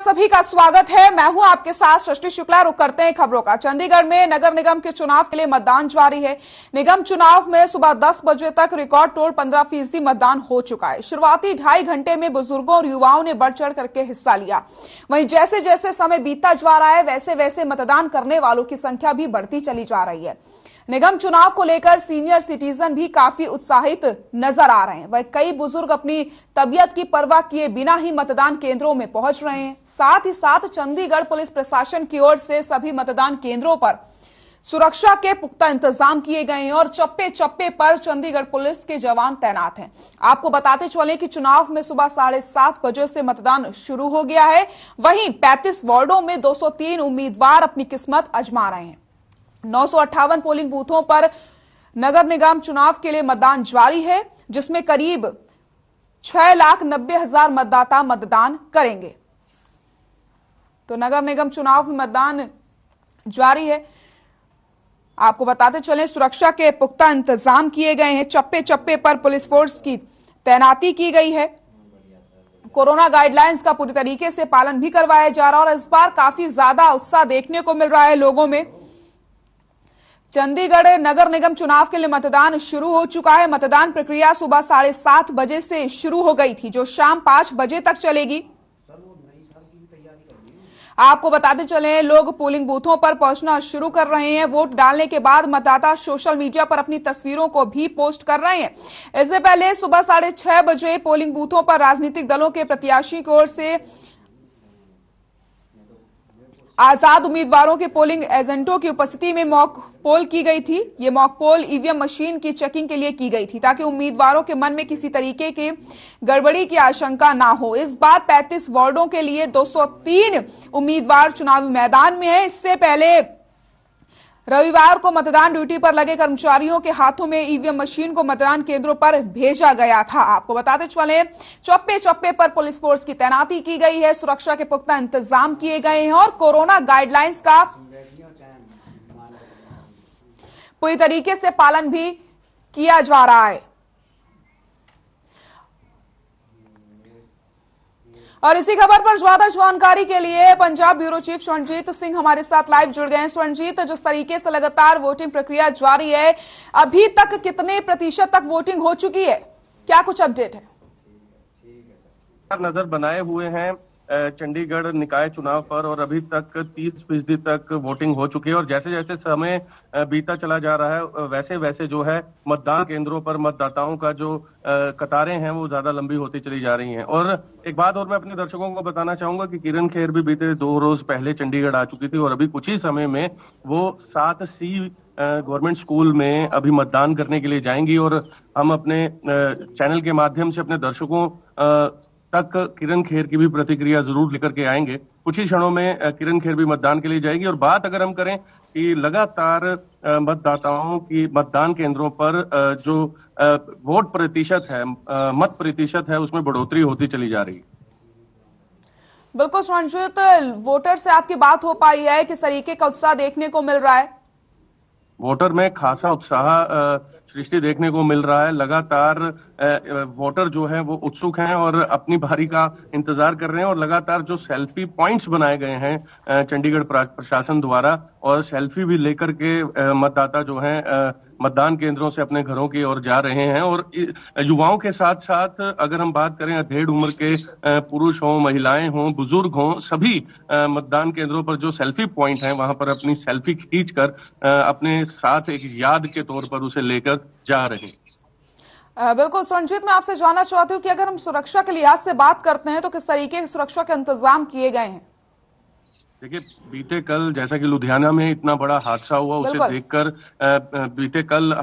सभी का स्वागत है। मैं हूं आपके साथ सृष्टि शुक्ला। रुक करते हैं खबरों का। चंडीगढ़ में नगर निगम के चुनाव के लिए मतदान जारी है। निगम चुनाव में सुबह 10 बजे तक रिकॉर्ड तोड़ 15% मतदान हो चुका है। शुरुआती 2.5 घंटे में बुजुर्गों और युवाओं ने बढ़ चढ़ करके हिस्सा लिया। वहीं जैसे जैसे समय बीतता जा रहा है वैसे वैसे मतदान करने वालों की संख्या भी बढ़ती चली जा रही है। निगम चुनाव को लेकर सीनियर सिटीजन भी काफी उत्साहित नजर आ रहे हैं। वह कई बुजुर्ग अपनी तबीयत की परवाह किए बिना ही मतदान केंद्रों में पहुंच रहे हैं। साथ ही साथ चंडीगढ़ पुलिस प्रशासन की ओर से सभी मतदान केंद्रों पर सुरक्षा के पुख्ता इंतजाम किए गए हैं और चप्पे चप्पे पर चंडीगढ़ पुलिस के जवान तैनात हैं। आपको बताते चलें कि चुनाव में सुबह 7:30 बजे से मतदान शुरू हो गया है। वहीं 35 वार्डों में 203 उम्मीदवार अपनी किस्मत आजमा रहे हैं। 958 पोलिंग बूथों पर नगर निगम चुनाव के लिए मतदान जारी है, जिसमें करीब 6,90,000 मतदाता मतदान करेंगे। तो नगर निगम चुनाव में मतदान जारी है। आपको बताते चलें सुरक्षा के पुख्ता इंतजाम किए गए हैं। चप्पे चप्पे पर पुलिस फोर्स की तैनाती की गई है। कोरोना गाइडलाइंस का पूरी तरीके से पालन भी करवाया जा रहा है और इस बार काफी ज्यादा उत्साह देखने को मिल रहा है लोगों में। चंडीगढ़ नगर निगम चुनाव के लिए मतदान शुरू हो चुका है। मतदान प्रक्रिया सुबह 7:30 बजे से शुरू हो गई थी, जो शाम 5 बजे तक चलेगी। आपको बताते चले लोग पोलिंग बूथों पर पहुंचना शुरू कर रहे हैं। वोट डालने के बाद मतदाता सोशल मीडिया पर अपनी तस्वीरों को भी पोस्ट कर रहे हैं। इससे पहले सुबह 6:30 बजे पोलिंग बूथों पर राजनीतिक दलों के प्रत्याशी की ओर से आजाद उम्मीदवारों के पोलिंग एजेंटों की उपस्थिति में मॉक पोल की गई थी। ये मॉक पोल ईवीएम मशीन की चेकिंग के लिए की गई थी, ताकि उम्मीदवारों के मन में किसी तरीके की गड़बड़ी की आशंका ना हो। इस बार 35 वार्डों के लिए 203 उम्मीदवार चुनावी मैदान में है। इससे पहले रविवार को मतदान ड्यूटी पर लगे कर्मचारियों के हाथों में ईवीएम मशीन को मतदान केंद्रों पर भेजा गया था। आपको बताते चले चप्पे चप्पे पर पुलिस फोर्स की तैनाती की गई है। सुरक्षा के पुख्ता इंतजाम किए गए हैं और कोरोना गाइडलाइंस का पूरी तरीके से पालन भी किया जा रहा है। और इसी खबर पर ज्यादा जानकारी के लिए पंजाब ब्यूरो चीफ स्वर्णजीत सिंह हमारे साथ लाइव जुड़ गए हैं। स्वर्णजीत, जिस तरीके से लगातार वोटिंग प्रक्रिया जारी है, अभी तक कितने प्रतिशत तक वोटिंग हो चुकी है, क्या कुछ अपडेट है? नजर बनाए हुए हैं चंडीगढ़ निकाय चुनाव पर और अभी तक 30% तक वोटिंग हो चुकी है और जैसे जैसे समय बीता चला जा रहा है वैसे वैसे जो है मतदान केंद्रों पर मतदाताओं का जो कतारें हैं वो ज्यादा लंबी होती चली जा रही हैं। और एक बात और मैं अपने दर्शकों को बताना चाहूंगा कि किरण खेर भी बीते 2 रोज पहले चंडीगढ़ आ चुकी थी और अभी कुछ ही समय में वो 7C गवर्नमेंट स्कूल में अभी मतदान करने के लिए जाएंगी और हम अपने चैनल के माध्यम से अपने दर्शकों तक किरण खेर की भी प्रतिक्रिया जरूर लेकर के आएंगे। कुछ ही क्षणों में किरण खेर भी मतदान के लिए जाएगी। और बात अगर हम करें कि लगातार मतदाताओं की मतदान केंद्रों पर जो वोट प्रतिशत है, मत प्रतिशत है, उसमें बढ़ोतरी होती चली जा रही है। बिल्कुल स्वर्णजीत, वोटर से आपकी बात हो पाई है, किस तरीके का उत्साह देखने को मिल रहा है? वोटर में खासा उत्साह सृष्टि देखने को मिल रहा है। लगातार वोटर जो है वो उत्सुक हैं और अपनी बारी का इंतजार कर रहे हैं और लगातार जो सेल्फी पॉइंट्स बनाए गए हैं चंडीगढ़ प्रशासन द्वारा और सेल्फी भी लेकर के मतदाता जो हैं मतदान केंद्रों से अपने घरों की ओर जा रहे हैं। और युवाओं के साथ साथ अगर हम बात करें अधेड़ उम्र के पुरुष हों, महिलाएं हों, बुजुर्ग हों, सभी मतदान केंद्रों पर जो सेल्फी पॉइंट हैं वहां पर अपनी सेल्फी खींचकर अपने साथ एक याद के तौर पर उसे लेकर जा रहे हैं। बिल्कुल स्वर्णजीत, मैं आपसे जानना चाहती हूँ कि अगर हम सुरक्षा के लिहाज से बात करते हैं तो किस तरीके की सुरक्षा के इंतजाम किए गए हैं? देखिए, बीते कल जैसा कि लुधियाना में इतना बड़ा हादसा हुआ उसे देखकर बीते कल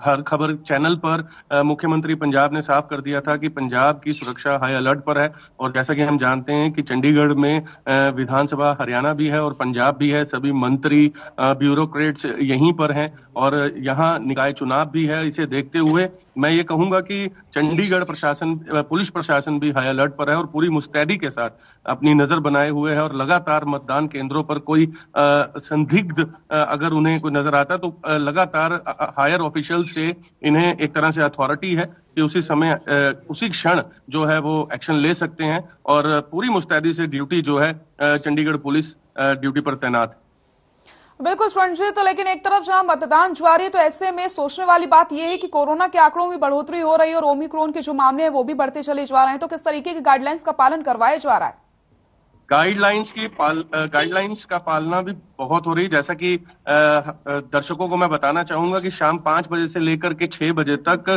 हर खबर चैनल पर मुख्यमंत्री पंजाब ने साफ कर दिया था कि पंजाब की सुरक्षा हाई अलर्ट पर है। और जैसा कि हम जानते हैं कि चंडीगढ़ में विधानसभा हरियाणा भी है और पंजाब भी है, सभी मंत्री ब्यूरोक्रेट्स यहीं पर हैं और यहाँ निकाय चुनाव भी है। इसे देखते हुए मैं ये कहूंगा कि चंडीगढ़ प्रशासन, पुलिस प्रशासन भी हाई अलर्ट पर है और पूरी मुस्तैदी के साथ अपनी नजर बनाए हुए है और लगातार मतदान केंद्रों पर कोई संदिग्ध अगर उन्हें कोई नजर आता है तो लगातार हायर ऑफिशियल से इन्हें एक तरह से अथॉरिटी है कि उसी समय उसी क्षण जो है वो एक्शन ले सकते हैं और पूरी मुस्तैदी से ड्यूटी जो है चंडीगढ़ पुलिस ड्यूटी पर तैनात है। बिल्कुल स्वर्ण, तो लेकिन एक तरफ जहां मतदान जारी, तो ऐसे में सोचने वाली बात यह है कि कोरोना के आंकड़ों में बढ़ोतरी हो रही है और ओमिक्रॉन के जो मामले हैं वो भी बढ़ते चले जा रहे हैं, तो किस तरीके की गाइडलाइंस का पालन करवाया जा रहा है? गाइडलाइंस का पालना भी बहुत हो रही है। जैसा कि दर्शकों को मैं बताना चाहूंगा कि शाम 5 बजे से लेकर के 6 बजे तक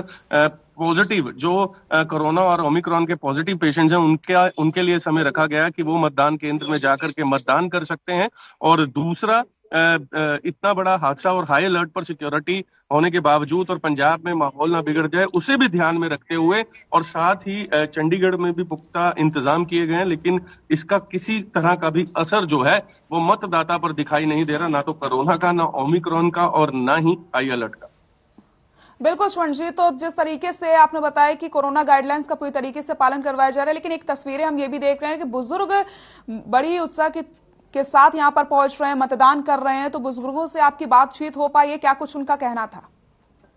पॉजिटिव जो कोरोना और ओमिक्रॉन के पॉजिटिव पेशेंट्स हैं उनके लिए समय रखा गया है कि वो मतदान केंद्र में जाकर के मतदान कर सकते हैं। और दूसरा, इतना बड़ा हादसा और हाई अलर्ट पर सिक्योरिटी होने के बावजूद और पंजाब में माहौल ना बिगड़ जाए उसे भी ध्यान में रखते हुए और साथ ही चंडीगढ़ में भी पुख्ता इंतजाम किए गए हैं, लेकिन इसका किसी तरह का भी असर जो है वो मतदाता पर दिखाई नहीं दे रहा, ना तो कोरोना का, ना ओमिक्रॉन का और ना ही हाई अलर्ट का। बिल्कुल स्वर्ण जी, तो जिस तरीके से आपने बताया कि कोरोना गाइडलाइंस का पूरी तरीके से पालन करवाया जा रहा है, लेकिन एक तस्वीरें हम ये भी देख रहे हैं कि बुजुर्ग बड़ी उत्साह के साथ यहाँ पर पहुंच रहे हैं, मतदान कर रहे हैं, तो बुजुर्गों से आपकी बातचीत हो पाई है? क्या कुछ उनका कहना था?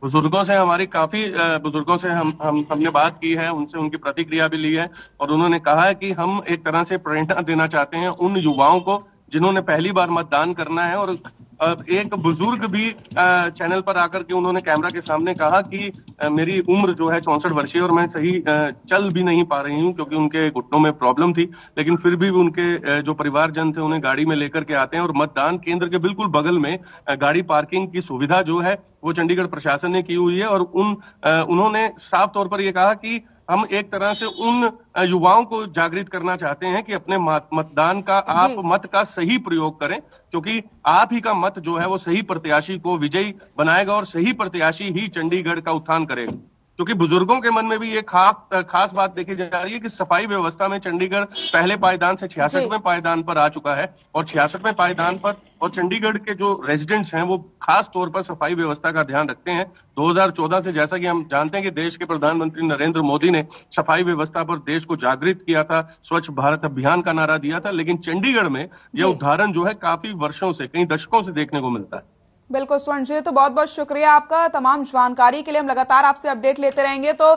बुजुर्गों से हमारी काफी बुजुर्गों से हमने बात की है, उनसे उनकी प्रतिक्रिया भी ली है और उन्होंने कहा है कि हम एक तरह से प्रेरणा देना चाहते हैं उन युवाओं को जिन्होंने पहली बार मतदान करना है। और एक बुजुर्ग भी चैनल पर आकर के उन्होंने कैमरा के सामने कहा कि मेरी उम्र जो है 64 वर्षीय और मैं सही चल भी नहीं पा रही हूँ क्योंकि उनके घुटनों में प्रॉब्लम थी, लेकिन फिर भी उनके जो परिवारजन थे उन्हें गाड़ी में लेकर के आते हैं और मतदान केंद्र के बिल्कुल बगल में गाड़ी पार्किंग की सुविधा जो है वो चंडीगढ़ प्रशासन ने की हुई है। और उन्होंने साफ तौर पर यह कहा कि हम एक तरह से उन युवाओं को जागृत करना चाहते हैं कि अपने मतदान का, आप मत का सही प्रयोग करें, क्योंकि आप ही का मत जो है वो सही प्रत्याशी को विजयी बनाएगा और सही प्रत्याशी ही चंडीगढ़ का उत्थान करेगा। क्योंकि बुजुर्गों के मन में भी ये खास बात देखी जा रही है कि सफाई व्यवस्था में चंडीगढ़ पहले पायदान से 66वें पायदान पर आ चुका है और 66वें पायदान पर और चंडीगढ़ के जो रेजिडेंट्स हैं वो खास तौर पर सफाई व्यवस्था का ध्यान रखते हैं। 2014 से जैसा कि हम जानते हैं कि देश के प्रधानमंत्री नरेंद्र मोदी ने सफाई व्यवस्था पर देश को जागृत किया था, स्वच्छ भारत अभियान का नारा दिया था, लेकिन चंडीगढ़ में यह उदाहरण जो है काफी वर्षों से, कई दशकों से देखने को मिलता है। बिल्कुल स्वर्ण जी, तो बहुत बहुत शुक्रिया आपका तमाम जानकारी के लिए। हम लगातार आपसे अपडेट लेते रहेंगे। तो